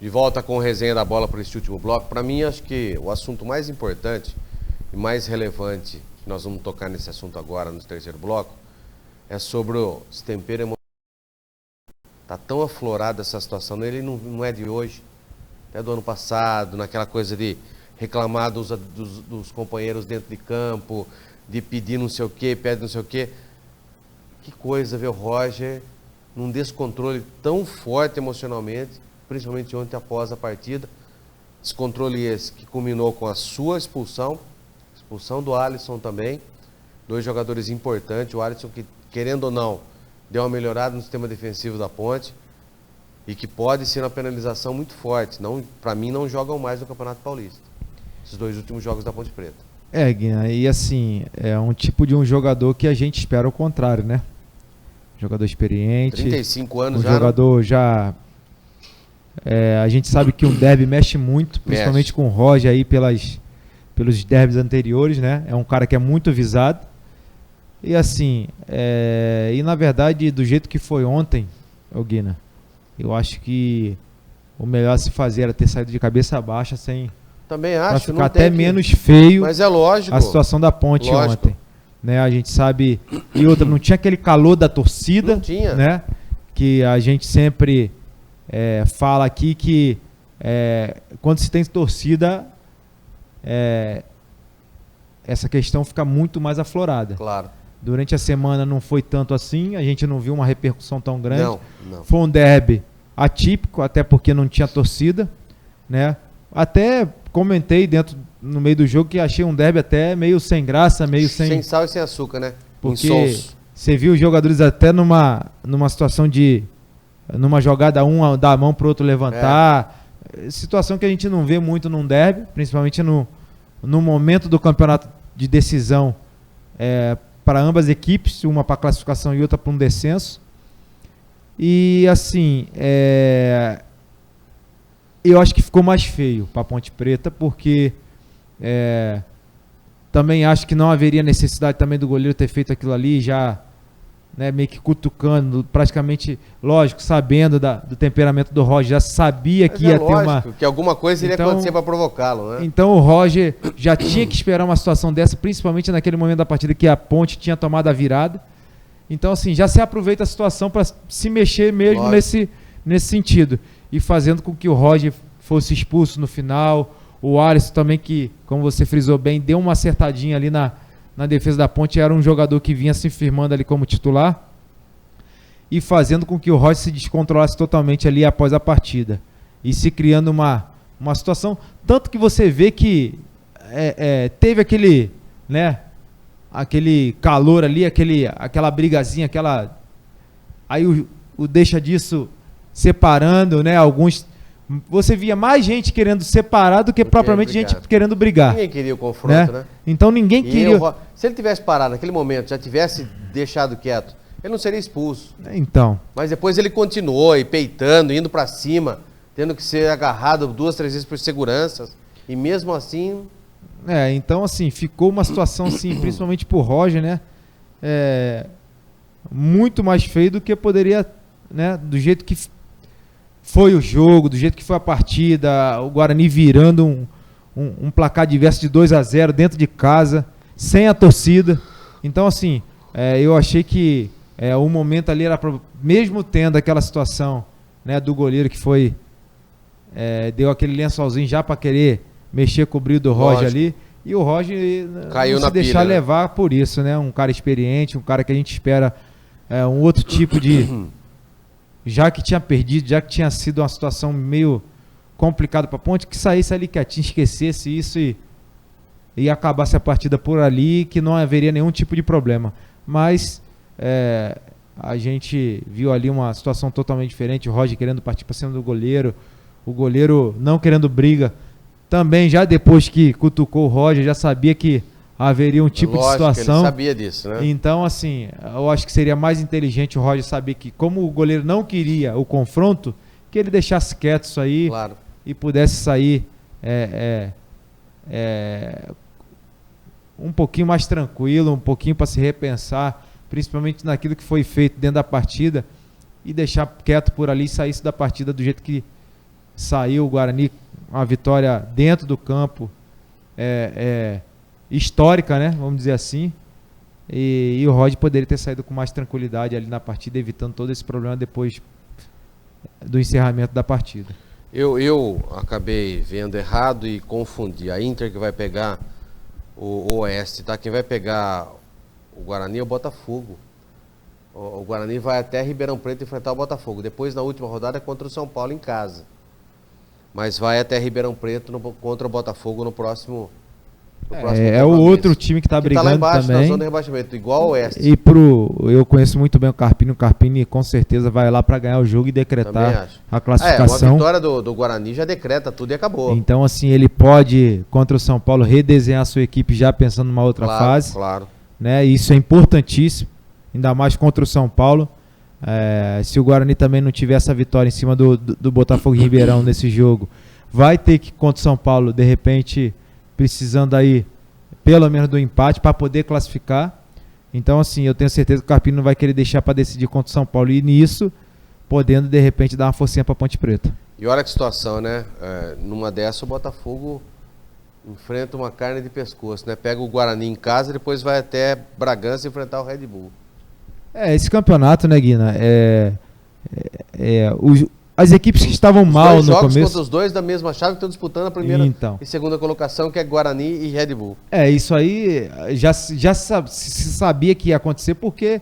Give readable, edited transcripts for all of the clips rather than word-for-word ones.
De volta com o resenha da bola para este último bloco. Para mim, acho que o assunto mais importante e mais relevante, que nós vamos tocar nesse assunto agora, no terceiro bloco, é sobre o tempero emocional. Está tão aflorada essa situação, ele não é de hoje, até do ano passado, naquela coisa de reclamar dos companheiros dentro de campo, de pedir não sei o quê, pede não sei o quê. Que coisa ver o Roger num descontrole tão forte emocionalmente, principalmente ontem após a partida. Descontrole esse que culminou com a sua expulsão do Alisson também. 2 jogadores importantes, o Alisson que, querendo ou não, deu uma melhorada no sistema defensivo da Ponte e que pode ser uma penalização muito forte. Para mim, não jogam mais no Campeonato Paulista. Esses 2 últimos jogos da Ponte Preta. Guina, e assim, é um tipo de um jogador que a gente espera o contrário, né? Jogador experiente. 35 anos já. Jogador já... a gente sabe que um derby mexe muito, principalmente com o Roger aí pelos derbys anteriores, né? É um cara que é muito visado. E assim, e na verdade, do jeito que foi ontem, Guina, eu acho que o melhor a se fazer era ter saído de cabeça baixa sem... Também acho. Pra ficar até menos feio. Mas é lógico. A situação da Ponte ontem. Né? A gente sabe... E outra, não tinha aquele calor da torcida. Não tinha. Né? Que a gente sempre fala aqui que quando se tem torcida, essa questão fica muito mais aflorada. Claro. Durante a semana não foi tanto assim, a gente não viu uma repercussão tão grande. Não. Foi um derby atípico, até porque não tinha torcida, né? Até comentei no meio do jogo que achei um derby até meio sem graça, meio sem sal e sem açúcar, né? Porque você viu os jogadores até numa situação numa jogada um dar a mão pro outro levantar. Situação que a gente não vê muito num derby, principalmente no momento do campeonato de decisão para ambas as equipes, uma para classificação e outra para um descenso. E assim, eu acho que ficou mais feio para a Ponte Preta, porque também acho que não haveria necessidade também do goleiro ter feito aquilo ali, já meio que cutucando, praticamente, lógico, sabendo do temperamento do Roger, já sabia que ia ter que alguma coisa iria acontecer para provocá-lo, né? Então o Roger já tinha que esperar uma situação dessa, principalmente naquele momento da partida que a Ponte tinha tomado a virada. Então assim, já se aproveita a situação para se mexer mesmo nesse sentido. E fazendo com que o Roger fosse expulso no final. O Alisson também, que, como você frisou bem, deu uma acertadinha ali na defesa da Ponte. Era um jogador que vinha se firmando ali como titular. E fazendo com que o Roger se descontrolasse totalmente ali após a partida. E se criando uma situação. Tanto que você vê que teve aquele calor ali, aquela brigazinha, aí o deixa disso separando, né? Alguns, você via mais gente querendo separar do que propriamente gente querendo brigar. Ninguém queria o confronto, né? Então ninguém queria. Se ele tivesse parado naquele momento, já tivesse deixado quieto, ele não seria expulso. Então. Mas depois ele continuou e peitando, indo pra cima, tendo que ser agarrado 2, 3 vezes por seguranças. E mesmo assim... então assim, ficou uma situação assim, principalmente pro Roger, né? Muito mais feio do que poderia, né? Do jeito que foi o jogo, do jeito que foi a partida, o Guarani virando um placar diverso de 2-0 dentro de casa, sem a torcida. Então assim, eu achei que o momento ali era mesmo tendo aquela situação, né, do goleiro que foi deu aquele lençolzinho já para querer mexer, cobrir do Roger ali, e o Roger caiu não se deixar levar por isso, né? Um cara experiente, um cara que a gente espera um outro tipo de... já que tinha perdido, já que tinha sido uma situação meio complicada para a Ponte, que saísse ali quietinho, esquecesse isso e acabasse a partida por ali, que não haveria nenhum tipo de problema. Mas a gente viu ali uma situação totalmente diferente, o Roger querendo partir para cima do goleiro, o goleiro não querendo briga. Também já depois que cutucou o Roger, já sabia que haveria um tipo de situação. Ele sabia disso, né? Então, assim, eu acho que seria mais inteligente o Roger saber que, como o goleiro não queria o confronto, que ele deixasse quieto isso aí, claro, e pudesse sair um pouquinho mais tranquilo, um pouquinho para se repensar, principalmente naquilo que foi feito dentro da partida, e deixar quieto por ali e saísse da partida do jeito que saiu o Guarani uma vitória dentro do campo histórica, né? Vamos dizer assim. E o Rod poderia ter saído com mais tranquilidade ali na partida, evitando todo esse problema depois do encerramento da partida. Eu acabei vendo errado e confundi. A Inter que vai pegar o Oeste, tá? Quem vai pegar o Guarani é o Botafogo. O Guarani vai até Ribeirão Preto enfrentar o Botafogo. Depois, na última rodada, é contra o São Paulo em casa. Mas vai até Ribeirão Preto contra o Botafogo no próximo é o outro time que está brigando tá lá embaixo, também. Na zona de rebaixamento, igual ao Oeste. E eu conheço muito bem o Carpini com certeza vai lá para ganhar o jogo e decretar a classificação. Uma vitória do Guarani já decreta tudo e acabou. Então, assim, ele pode, contra o São Paulo, redesenhar a sua equipe já pensando numa outra fase. Claro. Né? Isso é importantíssimo, ainda mais contra o São Paulo. Se o Guarani também não tiver essa vitória em cima do Botafogo e Ribeirão nesse jogo, vai ter que, contra o São Paulo, de repente, precisando aí, pelo menos do empate, para poder classificar. Então, assim, eu tenho certeza que o Carpini não vai querer deixar para decidir contra o São Paulo. E nisso, podendo, de repente, dar uma forcinha para Ponte Preta. E olha que situação, né? Numa dessa, o Botafogo enfrenta uma carne de pescoço, né? Pega o Guarani em casa e depois vai até Bragança enfrentar o Red Bull. Esse campeonato, né, Guina? As equipes que estavam mal no jogos começo... contra os dois da mesma chave que estão disputando a primeira e segunda colocação, que é Guarani e Red Bull. Isso aí já se sabia que ia acontecer, porque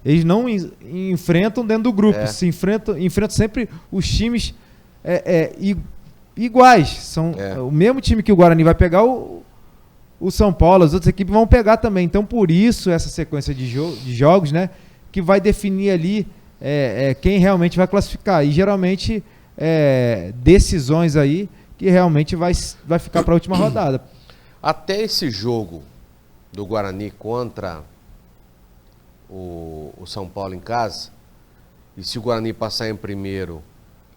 eles não enfrentam dentro do grupo, se enfrentam sempre os times iguais. São o mesmo time que o Guarani vai pegar, o São Paulo, as outras equipes vão pegar também. Então, por isso, essa sequência de jogos, né, que vai definir ali quem realmente vai classificar. E geralmente decisões aí que realmente vai ficar para a última rodada. Até esse jogo do Guarani contra o São Paulo em casa, e se o Guarani passar em primeiro,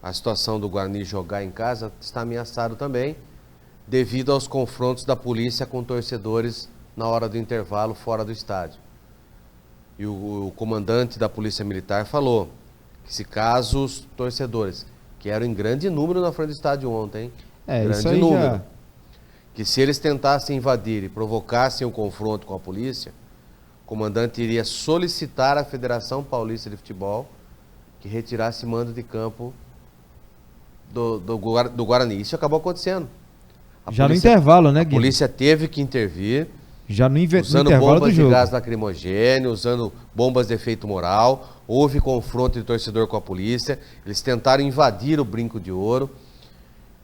a situação do Guarani jogar em casa está ameaçado também, devido aos confrontos da polícia com torcedores na hora do intervalo fora do estádio. E o comandante da Polícia Militar falou que se caso os torcedores, que eram em grande número na frente do estádio ontem, grande número, que se eles tentassem invadir e provocassem o confronto com a polícia, o comandante iria solicitar à Federação Paulista de Futebol que retirasse mando de campo do Guarani. Isso acabou acontecendo. Já no intervalo, né, Guilherme? A polícia teve que intervir, usando bombas de gás lacrimogêneo, usando bombas de efeito moral. Houve confronto de torcedor com a polícia. Eles tentaram invadir o Brinco de Ouro.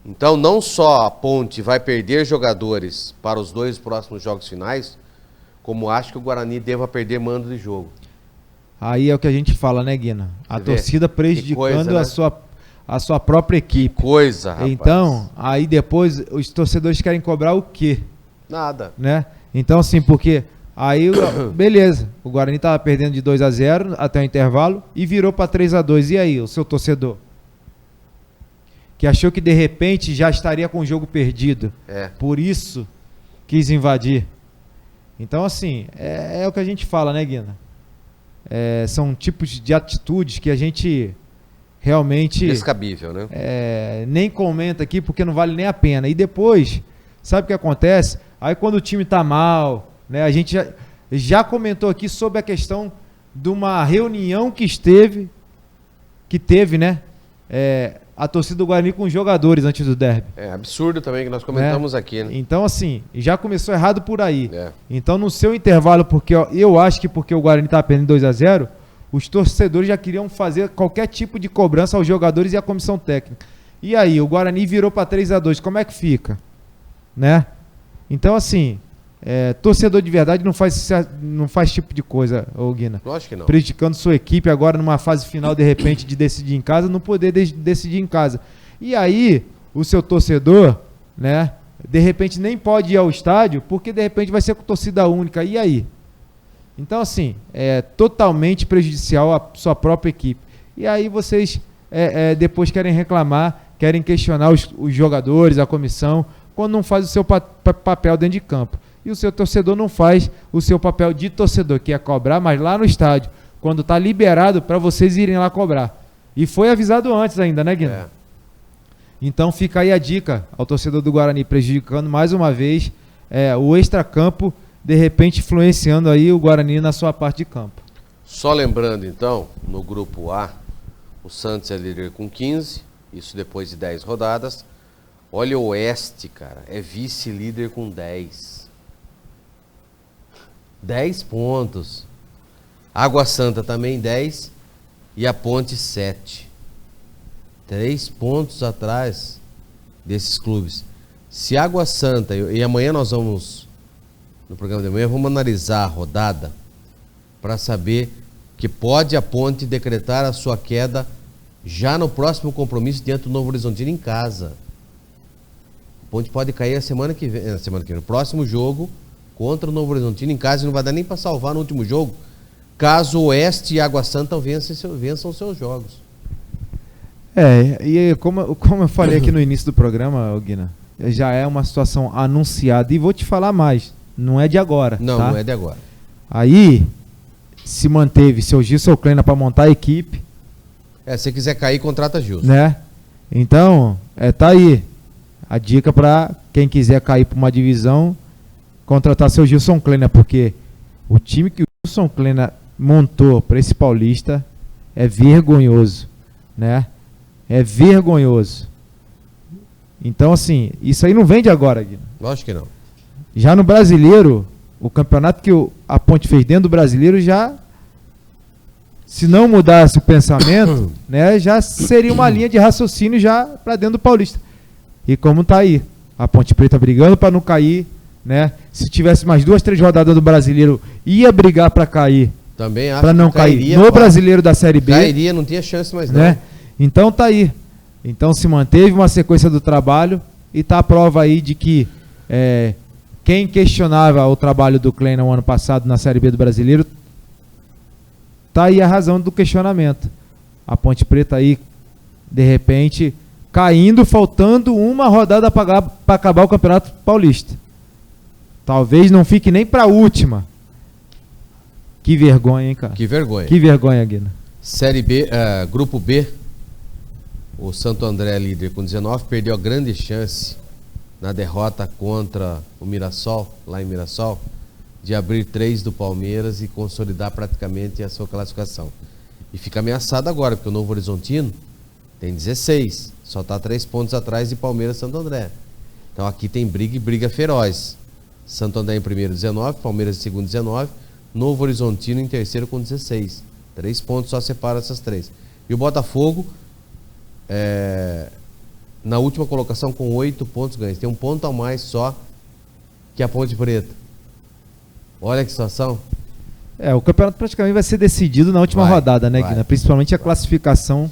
Então, não só a Ponte vai perder jogadores para os 2 próximos jogos finais, como acho que o Guarani deva perder mando de jogo. Aí é o que a gente fala, né, Guina? A torcida prejudicando a sua própria equipe. Que coisa, rapaz. Então, aí depois os torcedores querem cobrar o quê? Nada. Né? Então, assim, porque aí, beleza, o Guarani estava perdendo de 2-0 até o intervalo e virou para 3-2. E aí, o seu torcedor? Que achou que de repente já estaria com o jogo perdido. Por isso, quis invadir. Então, assim, é o que a gente fala, né, Guina? São tipos de atitudes que a gente realmente... Descabível, né? Nem comenta aqui porque não vale nem a pena. E depois, sabe o que acontece? Aí quando o time tá mal, né, a gente já comentou aqui sobre a questão de uma reunião que teve, né, a torcida do Guarani com os jogadores antes do derby. Absurdo também que nós comentamos aqui, né? Então, assim, já começou errado por aí. Então, no seu intervalo, porque eu acho que porque o Guarani tá perdendo 2-0, os torcedores já queriam fazer qualquer tipo de cobrança aos jogadores e à comissão técnica. E aí, o Guarani virou para 3-2, como é que fica? Né? Então, assim, torcedor de verdade não faz tipo de coisa, Guina. Lógico que não. Prejudicando sua equipe agora numa fase final, de repente, de decidir em casa, não poder decidir em casa. E aí, o seu torcedor, né, de repente nem pode ir ao estádio, porque de repente vai ser com torcida única. E aí? Então, assim, é totalmente prejudicial à sua própria equipe. E aí vocês depois querem reclamar, querem questionar os jogadores, a comissão, quando não faz o seu papel dentro de campo. E o seu torcedor não faz o seu papel de torcedor, que é cobrar, mas lá no estádio, quando está liberado para vocês irem lá cobrar. E foi avisado antes ainda, né, Guilherme? Então fica aí a dica ao torcedor do Guarani, prejudicando mais uma vez o extracampo, de repente influenciando aí o Guarani na sua parte de campo. Só lembrando então, no grupo A, o Santos é líder com 15, isso depois de 10 rodadas. Olha o Oeste, cara, é vice-líder com 10. 10 pontos. Água Santa também 10 e a Ponte 7. 3 pontos atrás desses clubes. Se Água Santa, e amanhã nós vamos, no programa de amanhã, vamos analisar a rodada para saber que pode a Ponte decretar a sua queda já no próximo compromisso diante do Novo Horizontino em casa. A Ponte pode cair a semana que vem, no próximo jogo contra o Novo Horizontino em casa, e não vai dar nem para salvar no último jogo, caso o Oeste e Água Santa vençam seus jogos. E como eu falei aqui no início do programa, Guina, já é uma situação anunciada, e vou te falar mais, não é de agora. Não, tá? Não é de agora. Aí se manteve seu Gilson Kleina para montar a equipe. Se quiser cair, contrata Gilson. Né? Então, tá aí a dica para quem quiser cair para uma divisão, contratar seu Gilson Kleina, porque o time que o Gilson Kleina montou para esse Paulista é vergonhoso, né? É vergonhoso. Então, assim, isso aí não vem de agora, Guilherme. Lógico que não. Já no Brasileiro, o campeonato que a Ponte fez dentro do Brasileiro já, se não mudasse o pensamento, né, já seria uma linha de raciocínio já para dentro do Paulista. E como tá aí, a Ponte Preta brigando para não cair, né? Se tivesse mais 2, 3 rodadas do Brasileiro, ia brigar para cair. Também acho para não cair no Brasileiro da Série B. Cairia, não tinha chance mais não. Né? Então tá aí. Então se manteve uma sequência do trabalho e tá a prova aí de que quem questionava o trabalho do Kleina no ano passado na Série B do Brasileiro, tá aí a razão do questionamento. A Ponte Preta aí, de repente, caindo, faltando uma rodada para acabar o Campeonato Paulista. Talvez não fique nem para a última. Que vergonha, hein, cara? Que vergonha. Que vergonha, Guina. Série B, Grupo B, o Santo André líder com 19, perdeu a grande chance na derrota contra o Mirassol, lá em Mirassol, de abrir 3 do Palmeiras e consolidar praticamente a sua classificação. E fica ameaçado agora, porque o Novo Horizontino tem 16, só está 3 pontos atrás de Palmeiras e Santo André. Então aqui tem briga e briga feroz. Santo André em primeiro 19, Palmeiras em segundo 19, Novo Horizontino em terceiro com 16. 3 pontos só separam essas 3. E o Botafogo na última colocação com 8 pontos ganhos. Tem um ponto a mais só que a Ponte Preta. Olha que situação. O campeonato praticamente vai ser decidido na última rodada, né, Guina? Principalmente a classificação.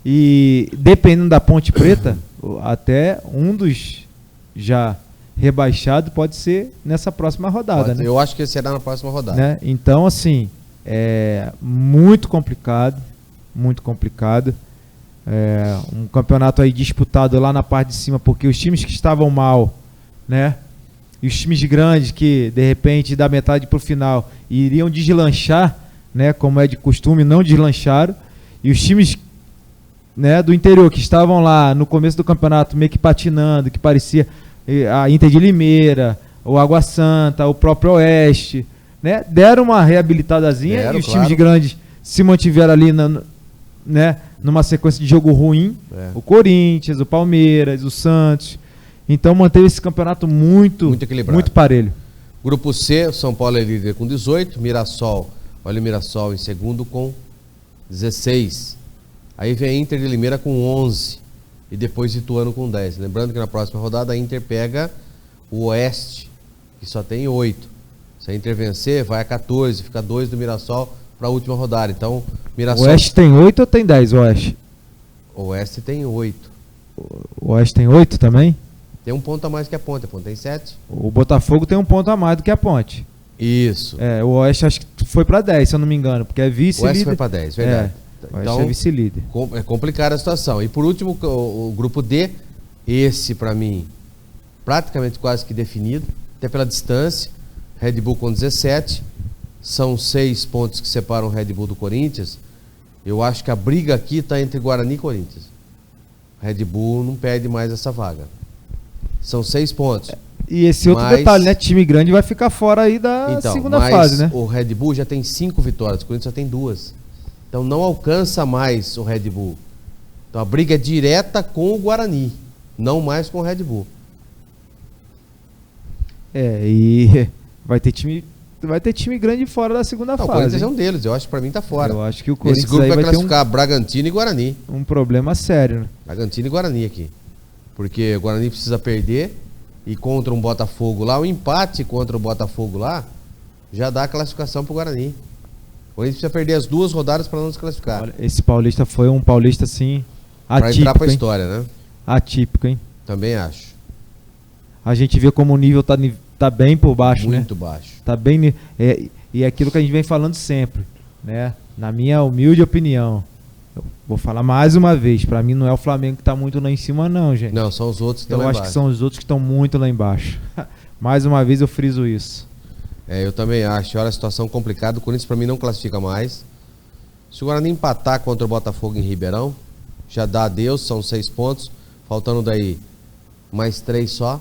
E dependendo da Ponte Preta, até um dos já rebaixado pode ser nessa próxima rodada, né? Eu acho que será na próxima rodada. Né? Então, assim, muito complicado, muito complicado. Um campeonato aí disputado lá na parte de cima, porque os times que estavam mal, né? E os times grandes que, de repente, da metade para o final, iriam deslanchar, né? Como é de costume, não deslancharam. E os times, né, do interior que estavam lá no começo do campeonato meio que patinando, que parecia a Inter de Limeira, o Água Santa, o próprio Oeste, né? Deram uma reabilitadazinha e os times grandes se mantiveram ali né, numa sequência de jogo ruim. O Corinthians, o Palmeiras, o Santos. Então manteve esse campeonato muito equilibrado, muito parelho. Grupo C, o São Paulo é líder com 18, Mirassol, olha o Mirassol em segundo com 16. Aí vem a Inter de Limeira com 11 e depois Ituano com 10. Lembrando que na próxima rodada a Inter pega o Oeste, que só tem 8. Se a Inter vencer, vai a 14, fica 2 do Mirassol para a última rodada. Então, Mirassol... O Oeste tem 8 ou tem 10, o Oeste? O Oeste tem 8. O Oeste tem 8 também? Tem um ponto a mais que a Ponte tem 7. O Botafogo tem um ponto a mais do que a Ponte. Isso. O Oeste acho que foi para 10, se eu não me engano, porque é vice-líder. O Oeste foi para 10, verdade. O Oeste é vice-líder. É complicada a situação. E por último, o grupo D, esse para mim, praticamente quase que definido, até pela distância. Red Bull com 17, são 6 pontos que separam o Red Bull do Corinthians. Eu acho que a briga aqui está entre Guarani e Corinthians. Red Bull não perde mais essa vaga. São 6 pontos. E esse outro detalhe, né? Time grande vai ficar fora aí da segunda fase, né? O Red Bull já tem 5 vitórias, o Corinthians só tem 2. Então não alcança mais o Red Bull. Então a briga é direta com o Guarani, não mais com o Red Bull. E vai ter time grande fora da segunda fase. O Corinthians é um deles, eu acho que pra mim tá fora. Eu acho que o Corinthians esse grupo aí vai classificar ter Bragantino e Guarani. Um problema sério, né? Bragantino e Guarani aqui. Porque o Guarani precisa perder e contra um Botafogo lá, o empate contra o Botafogo lá já dá a classificação pro Guarani. O Corinthians precisa perder as 2 rodadas para não se classificar. Olha, esse Paulista foi um Paulista assim atípico. Pra entrar pra história, né? Atípico, hein? Também acho. A gente vê como o nível tá bem por baixo, né? Muito baixo. Tá bem. E é aquilo que a gente vem falando sempre, né? Na minha humilde opinião. Eu vou falar mais uma vez, pra mim não é o Flamengo que tá muito lá em cima, não, gente. Não, são os outros que estão lá embaixo. Eu acho que são os outros que estão muito lá embaixo. Mais uma vez eu friso isso. Eu também acho. Olha a situação complicada. O Corinthians pra mim não classifica mais. Se o Guarani empatar contra o Botafogo em Ribeirão, já dá adeus, são 6 pontos. Faltando daí mais 3 só.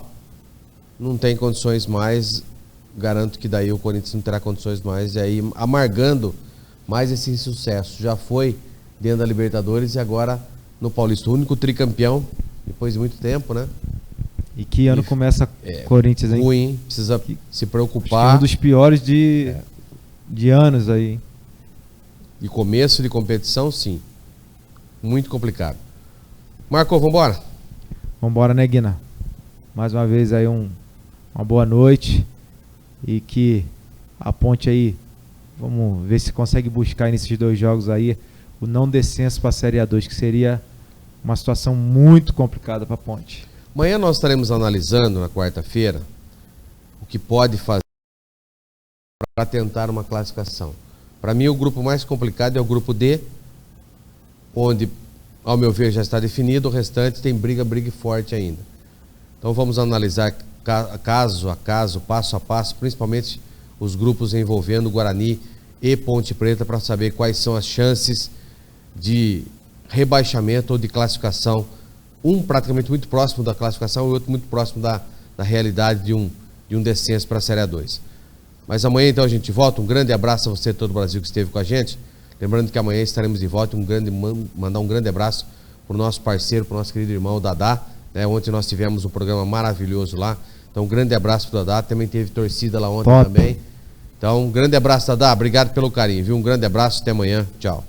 Não tem condições mais. Garanto que daí o Corinthians não terá condições mais. E aí amargando mais esse insucesso. Já foi dentro da Libertadores e agora no Paulista. O único tricampeão depois de muito tempo, né? E que ano começa Corinthians, hein? Ruim, precisa se preocupar. Um dos piores de anos aí. De começo de competição, sim. Muito complicado. Marco, vambora? Vambora, né, Guina? Mais uma vez aí uma boa noite. E que a Ponte aí, vamos ver se consegue buscar nesses 2 jogos aí o não descenso para a Série A2, que seria uma situação muito complicada para a Ponte. Amanhã nós estaremos analisando, na quarta-feira, o que pode fazer para tentar uma classificação. Para mim, o grupo mais complicado é o grupo D, onde, ao meu ver, já está definido, o restante tem briga forte ainda. Então vamos analisar caso a caso, passo a passo, principalmente os grupos envolvendo Guarani e Ponte Preta, para saber quais são as chances de rebaixamento ou de classificação. Um praticamente muito próximo da classificação e o outro muito próximo da realidade de um descenso para a Série A2. Mas amanhã então a gente volta. Um grande abraço a você, todo o Brasil que esteve com a gente. Lembrando que amanhã estaremos de volta. Mandar um grande abraço para o nosso parceiro, para o nosso querido irmão Dadá. Ontem nós tivemos um programa maravilhoso lá. Então um grande abraço para o Dadá. Também teve torcida lá ontem também. Então um grande abraço, Dadá. Obrigado pelo carinho, viu? Um grande abraço. Até amanhã. Tchau.